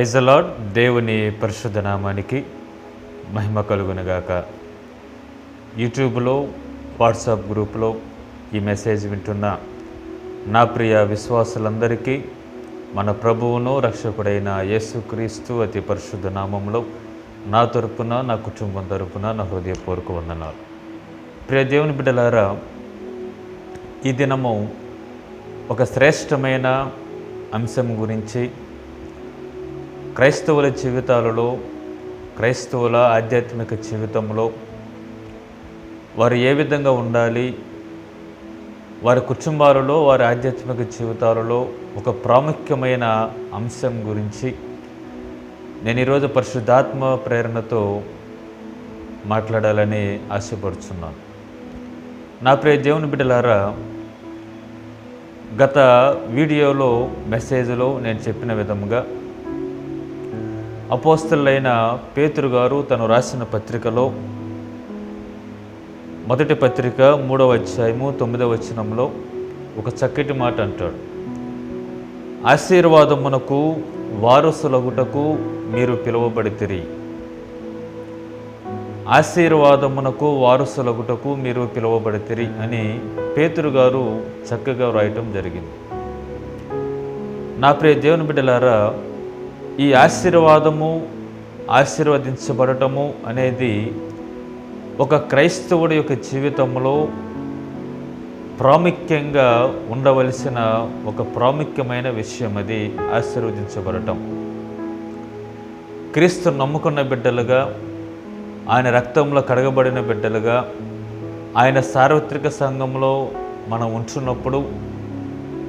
Praise the lord. దేవుని పరిశుద్ధ నామానికి మహిమ కలుగునుగాక. యూట్యూబ్లో, వాట్సాప్ గ్రూప్లో ఈ మెసేజ్ వింటున్న నా ప్రియ విశ్వాసులందరికీ మన ప్రభువును రక్షకుడైన యేసుక్రీస్తు అతి పరిశుద్ధ నామంలో నా తరపున, నా కుటుంబం తరపున నా హృదయపూర్వక వందనాలు. ప్రియ దేవుని బిడ్డలారా, ఈ దినము ఒక శ్రేష్టమైన అంశం గురించి, క్రైస్తవుల జీవితాలలో, క్రైస్తవుల ఆధ్యాత్మిక జీవితంలో వారు ఏ విధంగా ఉండాలి, వారి కుటుంబాలలో, వారి ఆధ్యాత్మిక జీవితాలలో ఒక ప్రాముఖ్యమైన అంశం గురించి నేను ఈరోజు పరిశుద్ధాత్మ ప్రేరణతో మాట్లాడాలని ఆశపడుతున్నాను. నా ప్రియ దేవుని బిడ్డలారా, గత వీడియోలో, మెసేజ్లో నేను చెప్పిన విధముగా అపోస్తలులైన పేతురు గారు తను రాసిన పత్రికలో మొదటి పత్రిక 3వ అధ్యాయము 9వ వచనంలో ఒక చక్కటి మాట అంటాడు. ఆశీర్వాదమునకు వారసులగుటకు మీరు పిలువబడితిరి. ఆశీర్వాదమునకు వారసులగుటకు మీరు పిలువబడితిరి అని పేతురు గారు చక్కగా వ్రాయటం జరిగింది. నా ప్రియ దేవుని బిడ్డలారా, ఈ ఆశీర్వాదము, ఆశీర్వదించబడటము అనేది ఒక క్రైస్తవుడి యొక్క జీవితంలో ప్రాముఖ్యంగా ఉండవలసిన ఒక ప్రాముఖ్యమైన విషయం. అది ఆశీర్వదించబడటం. క్రీస్తు నమ్ముకున్న బిడ్డలుగా, ఆయన రక్తంలో కడగబడిన బిడ్డలుగా, ఆయన సార్వత్రిక సంఘంలో మనం ఉంటున్నప్పుడు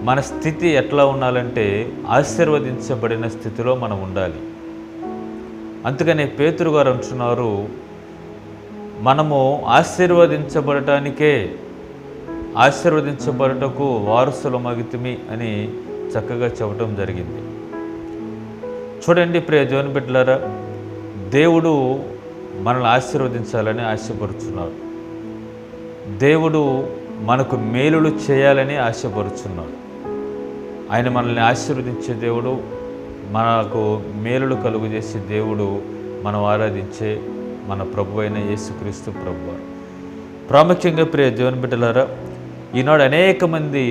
మన స్థితి ఎట్లా ఉండాలంటే ఆశీర్వదించబడిన స్థితిలో మనం ఉండాలి. అందుకనే పేతురు గారు అంటున్నారు, మనము ఆశీర్వదించబడటకు వారసులమగితిమి అని చక్కగా చెప్పడం జరిగింది. చూడండి ప్రియ దేవుని బిడ్డలారా, దేవుడు మనల్ని ఆశీర్వదించాలని ఆశపడుచున్నాడు. దేవుడు మనకు మేలులు చేయాలని ఆశపడుచున్నాడు. ఆయన మనల్ని ఆశీర్వదించే దేవుడు, మనకు మేలులు కలుగు చేసే దేవుడు, మనం ఆరాధించే మన ప్రభు అయిన యేసుక్రీస్తు ప్రభువు. ప్రాముఖ్యంగా ప్రియ దేవుని బిడ్డలారా, ఈనాడు అనేక మంది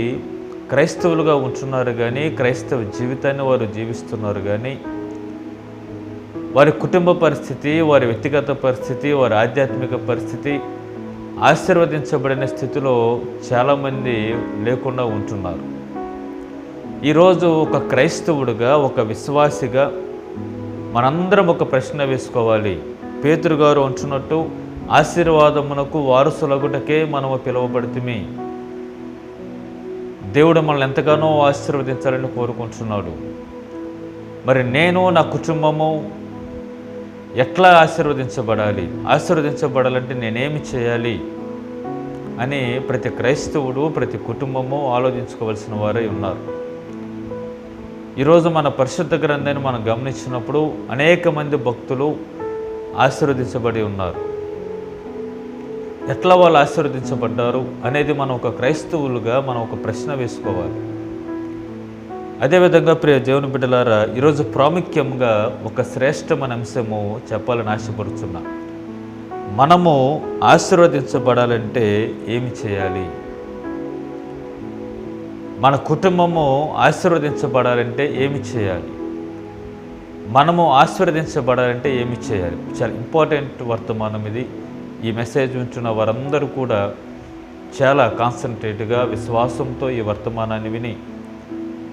క్రైస్తవులుగా ఉంటున్నారు కానీ, క్రైస్తవ జీవితాన్ని వారు జీవిస్తున్నారు కానీ, వారి కుటుంబ పరిస్థితి, వారి వ్యక్తిగత పరిస్థితి, వారి ఆధ్యాత్మిక పరిస్థితి ఆశీర్వదించబడిన స్థితిలో చాలామంది లేకుండా ఉంటున్నారు. ఈరోజు ఒక క్రైస్తవుడిగా, ఒక విశ్వాసిగా మనందరం ఒక ప్రశ్న వేసుకోవాలి. పేతురు గారు అంటున్నట్టు, ఆశీర్వాదమునకు వారసులగుటకే మనము పిలువబడితిమి. దేవుడు మనల్ని ఎంతగానో ఆశీర్వదించాలని కోరుకుంటున్నాడు. మరి నేను, నా కుటుంబము ఎట్లా ఆశీర్వదించబడాలి, ఆశీర్వదించబడాలంటే నేనేమి చేయాలి అని ప్రతి క్రైస్తవుడు, ప్రతి కుటుంబము ఆలోచించుకోవాల్సిన వారే ఉన్నారు. ఈరోజు మన పరిశుద్ధ గ్రంథాన్ని మనం గమనించినప్పుడు అనేక మంది భక్తులు ఆశీర్వదించబడి ఉన్నారు. ఎట్లా వాళ్ళు ఆశీర్వదించబడ్డారు అనేది మనం ఒక క్రైస్తవులుగా మనం ఒక ప్రశ్న వేసుకోవాలి. అదేవిధంగా ప్రియ దేవుని బిడ్డలారా, ఈరోజు ప్రాముఖ్యంగా ఒక శ్రేష్టమైన అంశము చెప్పాలని ఆశపడుతున్నా. మనము ఆశీర్వదించబడాలంటే ఏమి చేయాలి? మన కుటుంబము ఆశీర్వదించబడాలంటే ఏమి చేయాలి? మనము ఆశీర్వదించబడాలంటే ఏమి చేయాలి? చాలా ఇంపార్టెంట్ వర్తమానం ఇది. ఈ మెసేజ్ వింటున్న వారందరూ కూడా చాలా కాన్సన్ట్రేట్గా, విశ్వాసంతో ఈ వర్తమానాన్ని విని,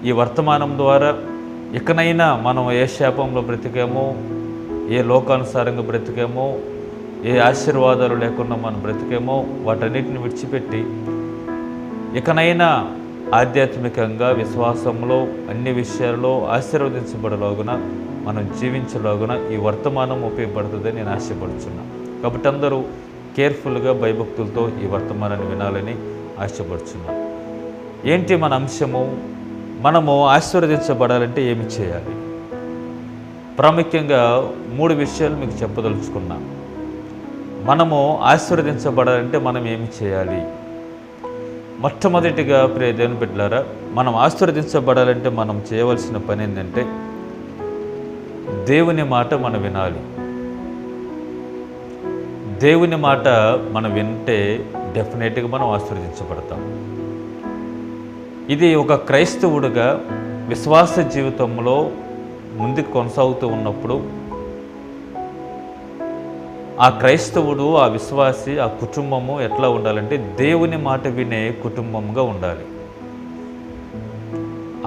ఈ వర్తమానం ద్వారా ఇకనైనా మనం ఏ శాపంలో బ్రతికామో, ఏ లోకానుసారంగా బ్రతికామో, ఏ ఆశీర్వాదాలు లేకుండా మనం బ్రతికామో వాటన్నిటిని విడిచిపెట్టి ఇకనైనా ఆధ్యాత్మికంగా, విశ్వాసంలో, అన్ని విషయాల్లో ఆశీర్వదించబడలాగున, మనం జీవించలాగున ఈ వర్తమానం ఉపయోగపడుతుందని నేను ఆశపడుచున్నాను. కాబట్టి అందరూ కేర్ఫుల్గా, భయభక్తులతో ఈ వర్తమానాన్ని వినాలని ఆశపడుచున్నాను. ఏంటి మన అంశము? మనము ఆశీర్వదించబడాలంటే ఏమి చేయాలి? ప్రాముఖ్యంగా 3 విషయాలు మీకు చెప్పదలుచుకున్నా. మనము ఆశీర్వదించబడాలంటే మనం ఏమి చేయాలి? మొట్టమొదటిగా ప్రియ దేవుని బిడ్డలారా, మనం ఆశీర్వదించబడాలంటే మనం చేయవలసిన పని ఏంటంటే, దేవుని మాట మనం వినాలి. దేవుని మాట మనం వింటే డెఫినెట్గా మనం ఆశీర్వదించబడతాం. ఇది ఒక క్రైస్తవుడిగా విశ్వాస జీవితంలో ముందుకు కొనసాగుతూ ఉన్నప్పుడు ఆ క్రైస్తవుడు, ఆ విశ్వాసి, ఆ కుటుంబము ఎట్లా ఉండాలంటే దేవుని మాట వినే కుటుంబంగా ఉండాలి.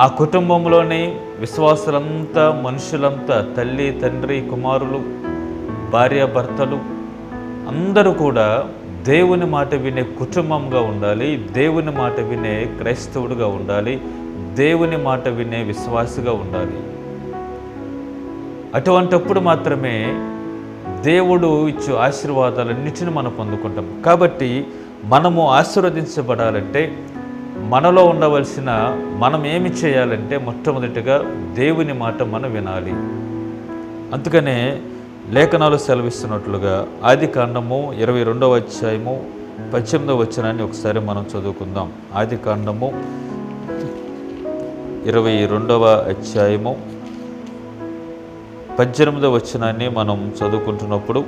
ఆ కుటుంబంలోని విశ్వాసులంతా, మనుషులంతా, తల్లి, తండ్రి, కుమారులు, భార్యాభర్తలు అందరూ కూడా దేవుని మాట వినే కుటుంబంగా ఉండాలి. దేవుని మాట వినే క్రైస్తవుడిగా ఉండాలి. దేవుని మాట వినే విశ్వాసిగా ఉండాలి. అటువంటప్పుడు మాత్రమే దేవుడు ఇచ్చే ఆశీర్వాదాలన్నిటిని మనం పొందుకుంటాం. కాబట్టి మనము ఆశీర్వదించబడాలంటే మనలో ఉండవలసిన మనం ఏమి చేయాలంటే మొట్టమొదటిగా దేవుని మాట మనం వినాలి. అందుకనే లేఖనాలు సెలవిస్తున్నట్లుగా ఆదికాండము 22వ అధ్యాయము 18వ వచనాన్ని ఒకసారి మనం చదువుకుందాం. ఆదికాండము 22వ అధ్యాయము 18వ వచనాన్ని మనం చదువుకుంటున్నప్పుడు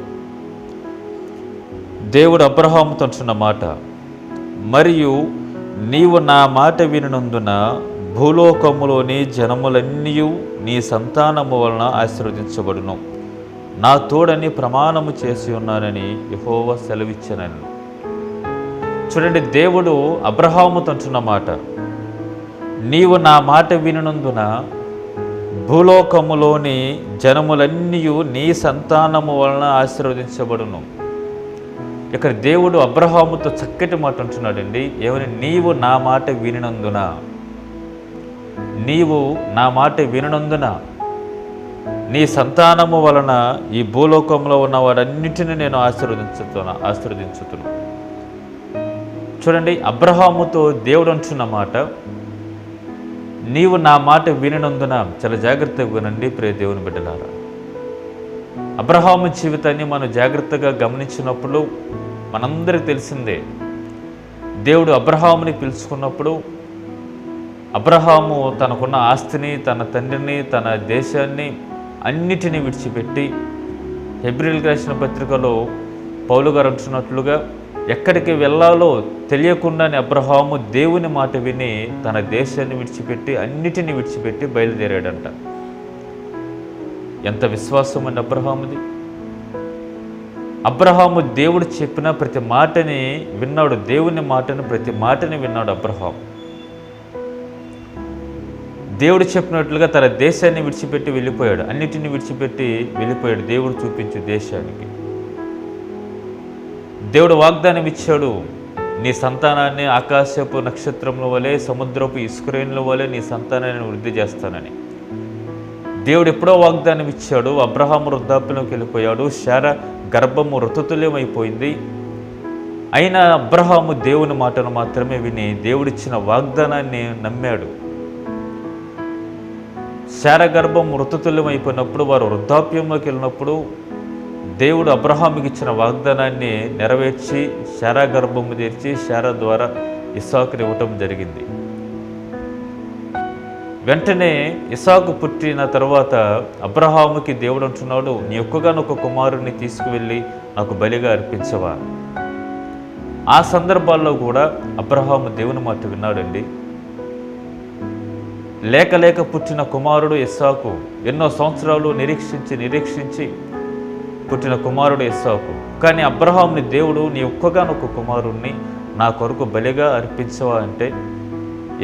దేవుడు అబ్రహాముతో అంటున్న మాట, మరియు నీవు నా మాట వినినందున భూలోకములోని జనములన్నీ నీ సంతానము వలన ఆశీర్వదించబడును. నా తోడని ప్రమాణము చేసి ఉన్నానని యెహోవా సెలవిచ్చానని. చూడండి, దేవుడు అబ్రహాముతో అంటున్న మాట, నీవు నా మాట వినినందున భూలోకములోని జనములన్నీ నీ సంతానము వలన ఆశీర్వదించబడును. ఇక్కడ దేవుడు అబ్రహాముతో చక్కటి మాట అంటున్నాడండి. ఏమని? నీవు నా మాట వినినందున, నీవు నా మాట వినినందున నీ సంతానము వలన ఈ భూలోకంలో ఉన్న వాడన్నిటిని నేను ఆశీర్వదించుతును. చూడండి, అబ్రహాముతో దేవుడు అంటున్న మాట, నీవు నా మాట వినినందున. చాలా జాగ్రత్తగా వినండి ప్రియ దేవుని బిడ్డలారా. అబ్రహాము జీవితాన్ని మనం జాగ్రత్తగా గమనించినప్పుడు మనందరికీ తెలిసిందే, దేవుడు అబ్రహాముని పిలుచుకున్నప్పుడు అబ్రహాము తనకున్న ఆస్తిని, తన తండ్రిని, తన దేశాన్ని అన్నిటినీ విడిచిపెట్టి, హెబ్రీయులకు రాసిన పత్రికలో పౌలు గారు అంటున్నట్లుగా ఎక్కడికి వెళ్ళాలో తెలియకుండానే అబ్రహాము దేవుని మాట విని తన దేశాన్ని విడిచిపెట్టి, అన్నిటినీ విడిచిపెట్టి బయలుదేరాడంట. ఎంత విశ్వాసం అండి అబ్రహాముది! అబ్రహాము దేవుడు చెప్పిన ప్రతి మాటని విన్నాడు. దేవుని మాటని, ప్రతి మాటని విన్నాడు అబ్రహాము. దేవుడు చెప్పినట్లుగా తన దేశాన్ని విడిచిపెట్టి వెళ్ళిపోయాడు. అన్నిటిని విడిచిపెట్టి వెళ్ళిపోయాడు దేవుడు చూపించే దేశానికి. దేవుడు వాగ్దానం ఇచ్చాడు, నీ సంతానాన్ని ఆకాశపు నక్షత్రముల వలె, సముద్రపు ఇసుకరేణుల వలె నీ సంతానాన్ని వృద్ధి చేస్తానని. దేవుడు ఎప్పుడో వాగ్దానం ఇచ్చాడు. అబ్రహాము వృద్ధాప్యంలోకి వెళ్ళిపోయాడు. శారా గర్భము ఋతుతుల్యమైపోయింది. అయినా అబ్రహాము దేవుని మాటను మాత్రమే విని దేవుడిచ్చిన వాగ్దానాన్ని నమ్మాడు. శారా గర్భం ఋతుతుల్యమైపోయినప్పుడు, వారు వృద్ధాప్యంలోకి వెళ్ళినప్పుడు దేవుడు అబ్రహాముకి ఇచ్చిన వాగ్దానాన్ని నెరవేర్చి శారా గర్భము తెరిచి శారా ద్వారా ఇస్సాకుని ఇవ్వటం జరిగింది. వెంటనే ఇస్సాకు పుట్టిన తర్వాత అబ్రహాముకి దేవుడు అంటున్నాడు, నీ ఒక్కగానొక్క కుమారుడిని తీసుకువెళ్ళి నాకు బలిగా అర్పించవా. ఆ సందర్భాల్లో కూడా అబ్రహాము దేవుని మాట విన్నాడండి. లేక పుట్టిన కుమారుడు ఇస్సాకు. ఎన్నో సంవత్సరాలు నిరీక్షించి పుట్టిన కుమారుడు ఇస్సాకు. కానీ అబ్రహాముని దేవుడు, నీ ఒక్కగానొక్క కుమారుణ్ణి నా కొరకు బలిగా అర్పించవా అంటే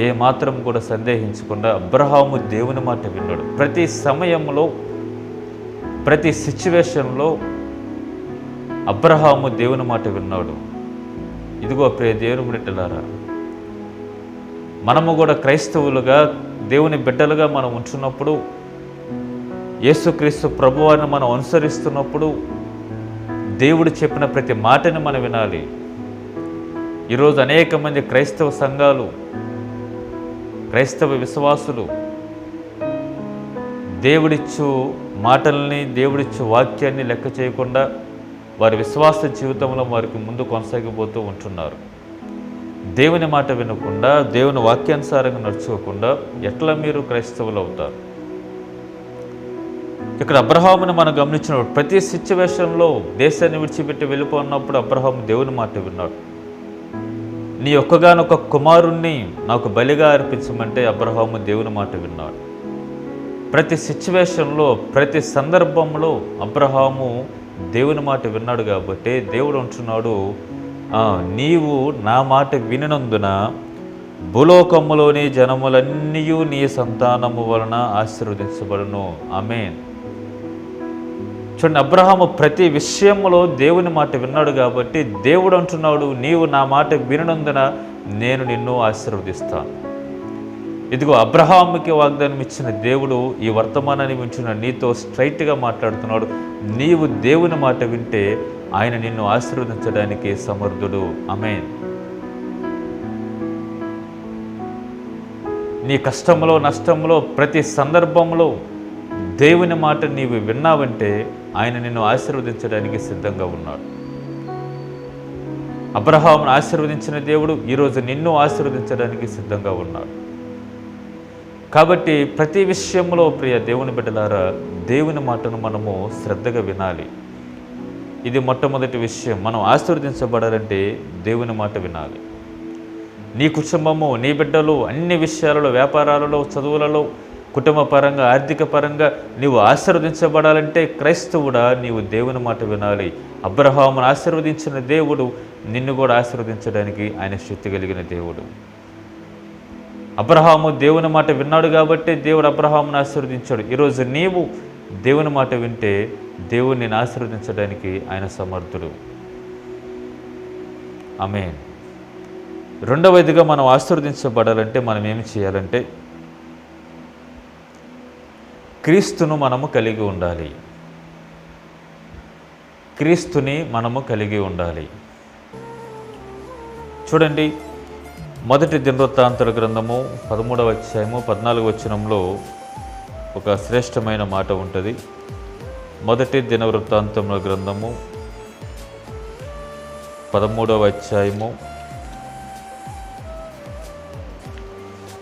ఏ మాత్రం కూడా సందేహించకుండా అబ్రహాము దేవుని మాట విన్నాడు. ప్రతి సమయంలో, ప్రతి సిచ్యువేషన్లో అబ్రహాము దేవుని మాట విన్నాడు. ఇదిగో ప్రియ దేవుని బిడ్డలారా, మనము కూడా క్రైస్తవులుగా, దేవుని బిడ్డలుగా మనం ఉంటున్నప్పుడు, యేసుక్రీస్తు ప్రభువారిని మనం అనుసరిస్తున్నప్పుడు దేవుడు చెప్పిన ప్రతి మాటని మనం వినాలి. ఈరోజు అనేక మంది క్రైస్తవ సంఘాలు, క్రైస్తవ విశ్వాసులు దేవుడిచ్చు మాటల్ని, దేవుడిచ్చు వాక్యాన్ని లెక్క చేయకుండా వారి విశ్వాస జీవితంలో వారికి ముందు కొనసాగిపోతూ ఉంటున్నారు. దేవుని మాట వినకుండా, దేవుని వాక్యానుసారంగా నడుచుకోకుండా ఎట్లా మీరు క్రైస్తవులు అవుతారు? ఇక్కడ అబ్రహామును మనం గమనించినప్పుడు ప్రతి సిచ్యువేషన్లో దేశాన్ని విడిచిపెట్టి వెళ్ళిపోయినప్పుడు అబ్రహాము దేవుని మాట విన్నాడు. నీ ఒక్కగానొక్క కుమారుణ్ణి నాకు బలిగా అర్పించమంటే అబ్రహాము దేవుని మాట విన్నాడు. ప్రతి సిచ్యువేషన్లో ప్రతి సందర్భంలో అబ్రహాము దేవుని మాట విన్నాడు కాబట్టి దేవుడు అంటున్నాడు, నీవు నా మాట వినినందున భూలోకములోని జనములన్నీ నీ సంతానము వలన ఆశీర్వదించబడును. ఆమేన్. చూడండి, అబ్రహాము ప్రతి విషయంలో దేవుని మాట విన్నాడు కాబట్టి దేవుడు అంటున్నాడు, నీవు నా మాట వినినందున నేను నిన్ను ఆశీర్వదిస్తాను. ఇదిగో అబ్రహాముకి వాగ్దానం ఇచ్చిన దేవుడు ఈ వర్తమానాన్ని వింటున్న నీతో స్ట్రైట్గా మాట్లాడుతున్నాడు. నీవు దేవుని మాట వింటే ఆయన నిన్ను ఆశీర్వదించడానికి సమర్థుడు. ఆమేన్. నీ కష్టంలో నష్టంలో ప్రతి సందర్భంలో దేవుని మాట నీవు విన్నావంటే ఆయన నిన్ను ఆశీర్వదించడానికి సిద్ధంగా ఉన్నాడు. అబ్రహామును ఆశీర్వదించిన దేవుడు ఈరోజు నిన్ను ఆశీర్వదించడానికి సిద్ధంగా ఉన్నాడు. కాబట్టి ప్రతి విషయంలో ప్రియ దేవుని బిడ్డలారా, దేవుని మాటను మనము శ్రద్ధగా వినాలి. ఇది మొట్టమొదటి విషయం. మనం ఆశీర్వదించబడాలంటే దేవుని మాట వినాలి. నీ కుటుంబము, నీ బిడ్డలు అన్ని విషయాలలో, వ్యాపారాలలో, చదువులలో, కుటుంబ పరంగా, ఆర్థిక పరంగా నీవు ఆశీర్వదించబడాలంటే క్రైస్తవుడా నీవు దేవుని మాట వినాలి. అబ్రహామును ఆశీర్వదించిన దేవుడు నిన్ను కూడా ఆశీర్వదించడానికి ఆయన శక్తి కలిగిన దేవుడు. అబ్రహాము దేవుని మాట విన్నాడు కాబట్టి దేవుడు అబ్రహామును ఆశీర్వదించాడు. ఈరోజు నీవు దేవుని మాట వింటే దేవుడిని ఆశీర్వదించడానికి ఆయన సమర్థుడు. ఆమేన్. రెండవదిగా మనం ఆశీర్వదించబడాలంటే మనం ఏమి చేయాలంటే క్రీస్తును మనము కలిగి ఉండాలి. క్రీస్తుని మనము కలిగి ఉండాలి. చూడండి, మొదటి దినవృత్తాంతాల గ్రంథము 13వ అధ్యాయము 14వ వచనంలో ఒక శ్రేష్టమైన మాట ఉంటుంది. మొదటి దినవృత్తాంతముల గ్రంథము 13వ అధ్యాయము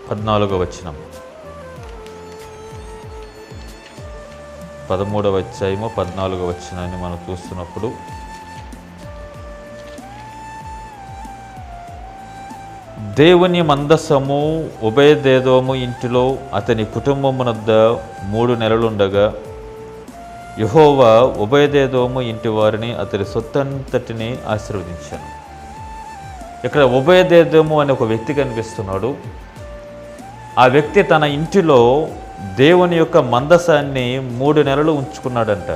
14వ వచనం. 13వ అధ్యాయము 14వ వచనాన్ని మనం చూస్తున్నప్పుడు దేవుని మందసము ఒబేదెదోము ఇంటిలో అతని కుటుంబమునొద్ద 3 నెలలుండగా యెహోవా ఒబేదెదోము ఇంటి వారిని అతని సొత్తంతటిని ఆశీర్వదించాను. ఇక్కడ ఒబేదెదోము అనే ఒక వ్యక్తి కనిపిస్తున్నాడు. ఆ వ్యక్తి తన ఇంటిలో దేవుని యొక్క మందసాన్ని 3 నెలలు ఉంచుకున్నాడంట.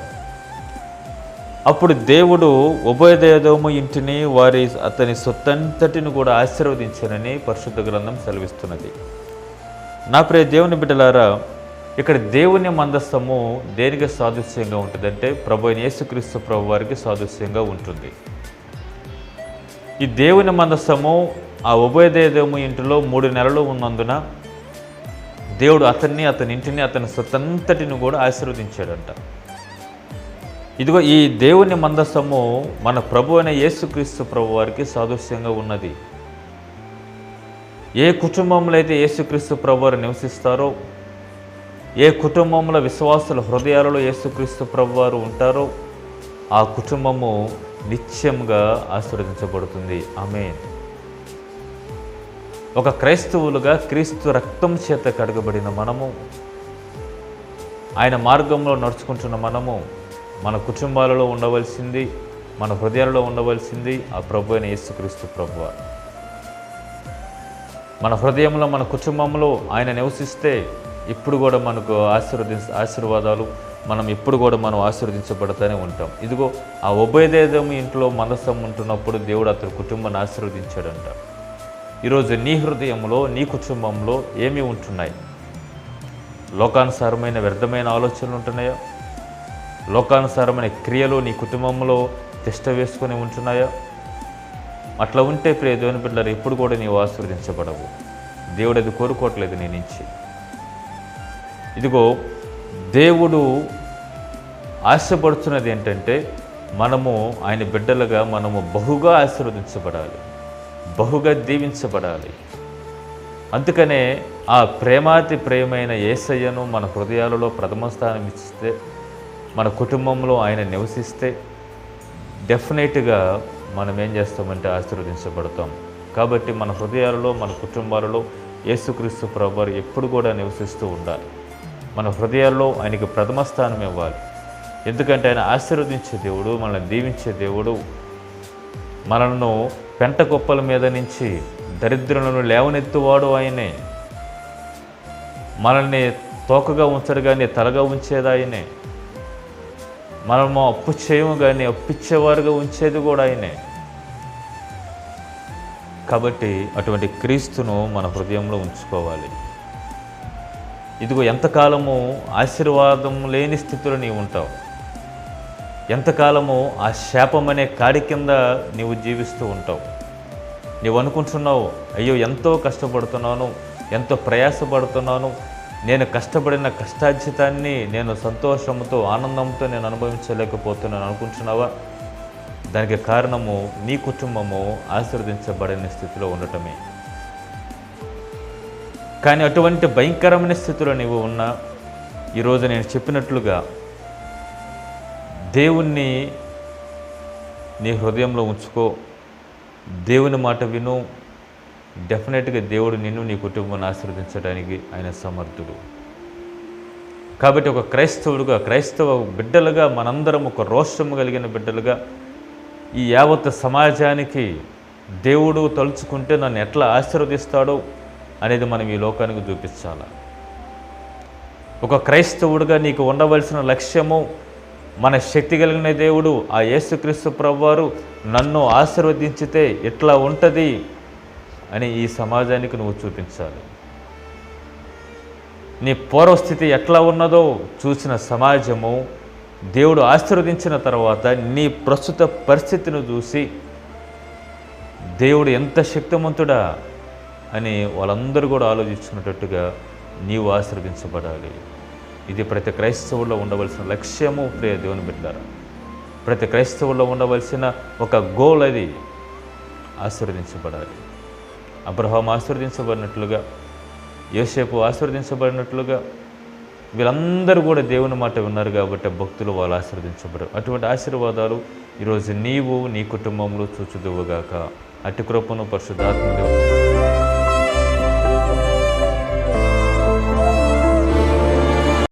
అప్పుడు దేవుడు ఒబేదెదోము ఇంటిని అతని సొత్తంతటిని కూడా ఆశీర్వదించానని పరిశుద్ధ గ్రంథం సెలవిస్తున్నది. నా ప్రియ దేవుని బిడ్డలారా, ఇక్కడ దేవుని మందసము దేనికి సాదృశ్యంగా ఉంటుందంటే ప్రభు అయిన యేసుక్రీస్తు ప్రభు వారికి సాదృశ్యంగా ఉంటుంది. ఈ దేవుని మందసము ఆ ఒబేదెదోము ఇంటిలో 3 నెలలు ఉన్నందున దేవుడు అతన్ని, అతని ఇంటిని, అతని సొత్తంతటిని కూడా ఆశీర్వదించాడంట. ఇదిగో ఈ దేవుని మందసము మన ప్రభు అయిన యేసుక్రీస్తు ప్రభు వారికి సాదృశ్యంగా ఉన్నది. ఏ కుటుంబంలో అయితే యేసుక్రీస్తు ప్రభు వారు నివసిస్తారో, ఏ కుటుంబంలో విశ్వాసుల హృదయాలలో యేసుక్రీస్తు ప్రభు వారు ఉంటారో ఆ కుటుంబము నిత్యంగా ఆశీర్వదించబడుతుంది. ఆమేన్. ఒక క్రైస్తవులుగా క్రీస్తు రక్తం చేత కడగబడిన మనము, ఆయన మార్గంలో నడుచుకుంటున్న మనము, మన కుటుంబాలలో ఉండవలసింది, మన హృదయాలలో ఉండవలసింది ఆ ప్రభు అయిన యేసుక్రీస్తు ప్రభువారు. మన హృదయంలో, మన కుటుంబంలో ఆయన నివసిస్తే ఇప్పుడు కూడా మనకు ఆశీర్వాదాలు మనం ఎప్పుడు కూడా మనం ఆశీర్వదించబడతానే ఉంటాం. ఇదిగో ఆ ఒబేదెదోము ఇంట్లో మందసం ఉంటున్నప్పుడు దేవుడు అతని కుటుంబాన్ని ఆశీర్వదించాడంట. ఈరోజు నీ హృదయంలో, నీ కుటుంబంలో ఏమి ఉంటున్నాయి? లోకానుసారమైన వ్యర్థమైన ఆలోచనలు ఉంటున్నాయా? లోకానుసారమైన క్రియలు నీ కుటుంబంలో తిష్ట వేసుకొని ఉంటున్నాయా? అట్లా ఉంటే ప్రియ దేవుని బిడ్డలారా, ఎప్పుడు కూడా నీవు ఆశీర్వదించబడవు. దేవుడు అది కోరుకోవట్లేదు నీ నుంచి. ఇదిగో దేవుడు ఆశపడుతున్నది ఏంటంటే మనము ఆయన బిడ్డలుగా మనము బహుగా ఆశీర్వదించబడాలి, బహుగా దీవించబడాలి. అందుకనే ఆ ప్రేమాతి ప్రేమైన యేసయ్యను మన హృదయాలలో ప్రథమ స్థానం ఇస్తే మన కుటుంబంలో ఆయన నివసిస్తే డెఫినెట్గా మనం ఏం చేస్తామంటే ఆశీర్వదించబడతాం. కాబట్టి మన హృదయాలలో, మన కుటుంబాలలో యేసుక్రీస్తు ప్రభువారు ఎప్పుడు కూడా నివసిస్తూ ఉండాలి. మన హృదయాల్లో ఆయనకి ప్రథమ స్థానం ఇవ్వాలి. ఎందుకంటే ఆయన ఆశీర్వదించే దేవుడు, మనల్ని దీవించే దేవుడు. మనల్ని పెంట కుప్పల మీద నుంచి దరిద్రులను లేవనెత్తువాడు ఆయనే. మనల్ని తోకగా ఉంచడు కానీ తలగా ఉంచేది ఆయనే. మనము అప్పు చేయము కానీ అప్పిచ్చేవారుగా ఉంచేది కూడా ఆయనే. కాబట్టి అటువంటి క్రీస్తును మన హృదయంలో ఉంచుకోవాలి. ఇదిగో ఎంతకాలము ఆశీర్వాదం లేని స్థితిలో నీవు ఉంటావు, ఎంతకాలము ఆ శాపం అనే కాడి కింద నీవు జీవిస్తూ ఉంటావు. నీవు అనుకుంటున్నావు, అయ్యో ఎంతో కష్టపడుతున్నాను, ఎంతో ప్రయాసపడుతున్నాను, నేను కష్టపడిన కష్టార్జితాన్ని నేను సంతోషంతో ఆనందంతో నేను అనుభవించలేకపోతున్నాను అనుకుంటున్నావా? దానికి కారణము నీ కుటుంబము ఆశీర్వదించబడిన స్థితిలో ఉండటమే. కానీ అటువంటి భయంకరమైన స్థితిలో నీవు ఉన్నా, ఈరోజు నేను చెప్పినట్లుగా దేవుణ్ణి నీ హృదయంలో ఉంచుకో, దేవుని మాట విను. డెఫినెట్గా దేవుడు నిన్ను, నీ కుటుంబాన్ని ఆశీర్వదించడానికి ఆయన సమర్థుడు. కాబట్టి ఒక క్రైస్తవుడుగా, క్రైస్తవ బిడ్డలుగా మనందరం ఒక రోషము కలిగిన బిడ్డలుగా ఈ యావత్ సమాజానికి దేవుడు తలుచుకుంటే నన్ను ఎట్లా ఆశీర్వదిస్తాడో అనేది మనం ఈ లోకానికి చూపించాలి. ఒక క్రైస్తవుడిగా నీకు ఉండవలసిన లక్ష్యము, మన శక్తి కలిగిన దేవుడు ఆ యేసుక్రీస్తు ప్రభువారు నన్ను ఆశీర్వదించితే ఎట్లా ఉంటుంది అని ఈ సమాజానికి నువ్వు చూపించాలి. నీ పూర్వస్థితి ఎట్లా ఉన్నదో చూసిన సమాజము దేవుడు ఆశీర్వదించిన తర్వాత నీ ప్రస్తుత పరిస్థితిని చూసి దేవుడు ఎంత శక్తిమంతుడా అని వాళ్ళందరూ కూడా ఆలోచించుకునేటట్టుగా నీవు ఆశీర్వదించబడాలి. ఇది ప్రతి క్రైస్తవుల్లో ఉండవలసిన లక్ష్యము. ప్రియ దేవుని బిడ్డలారా, ప్రతి క్రైస్తవుల్లో ఉండవలసిన ఒక గోల్ అది, ఆశీర్వదించబడాలి. అబ్రహాము ఆశీర్వదించబడినట్లుగా, యోసేపు ఆశీర్వదించబడినట్లుగా వీళ్ళందరూ కూడా దేవుని మాట విన్నారు కాబట్టి భక్తులు వాళ్ళు ఆశీర్వదించబడరు. అటువంటి ఆశీర్వాదాలు ఈరోజు నీవు నీ కుటుంబంలో చూచుదువుగాక. అట్టి కృపను పరిశుద్ధాత్మ దేవుడు